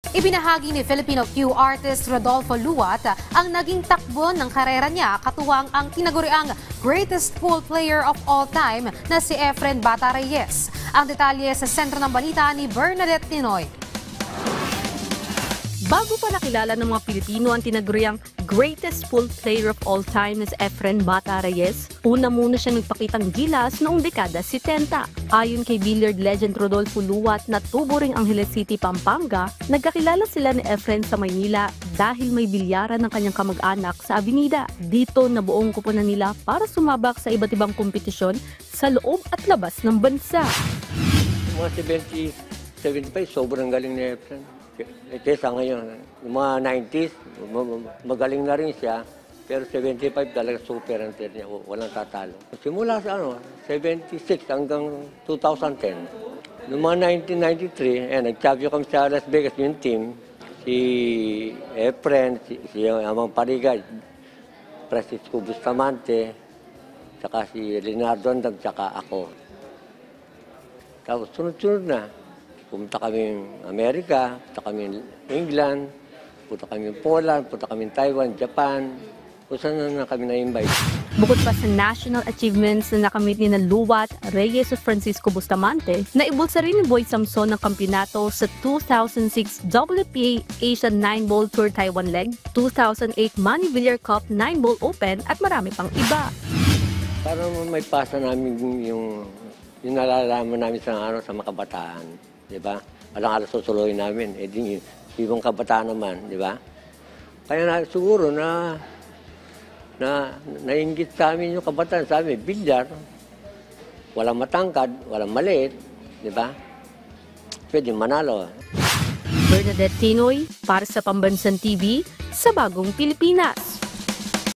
Ibinahagi ni Filipino Q artist Rodolfo Luat ang naging takbo ng karera niya katuwang ang tinaguriang greatest pool player of all time na si Efren Bata Reyes. Ang detalye sa sentro ng balita ni Bernadette Tinoy. Bago pa nakilala ng mga Pilipino ang tinaguriang greatest pool player of all time na si Efren Bata Reyes, una muna siya nagpakitang gilas noong dekada 70. Ayon kay billiard legend Rodolfo Luat na tubo ring Angeles City, Pampanga, nagkakilala sila ni Efren sa Maynila dahil may bilyaran ng kanyang kamag-anak sa Avenida. Dito nabuong kupunan nila para sumabak sa iba't ibang kompetisyon sa loob at labas ng bansa. Mga 70, 75, sobrang galing ni Efren. Kesa ngayon, yung mga 90s, magaling na rin siya, pero 75 talaga super ang niya, walang tatalo. Simula sa 76 hanggang 2010. Noong mga 1993, nag-champion kami sa Las Vegas yung team, si Efren, si Amang Parigay, Francisco Bustamante, saka si Leonardo Andag, saka ako. Tapos sunod-sunod na. Pumunta kami Amerika, punta kami England, punta kami Poland, punta kami Taiwan, Japan, kung saan na kami na-invite. Bukod pa sa national achievements na nakamit ni Luat, Reyes at Francisco Bustamante, naibulsa rin ni Boy Samson ng kampyonato sa 2006 WPA Asian 9-Ball Tour Taiwan Leg, 2008 Manny Villar Cup 9-Ball Open at marami pang iba. Para may pasa namin yung nalalaman namin sa mga kabataan. Diba? Alang alas susuloyin namin. Ibang kabataan naman, di ba? Kaya siguro nainggit sa amin yung kabataan. Sa amin, bilyar, walang matangkad, walang maliit, di ba? Pwede manalo. Bernadette Tinoy, para sa Pambansang TV, sa Bagong Pilipinas.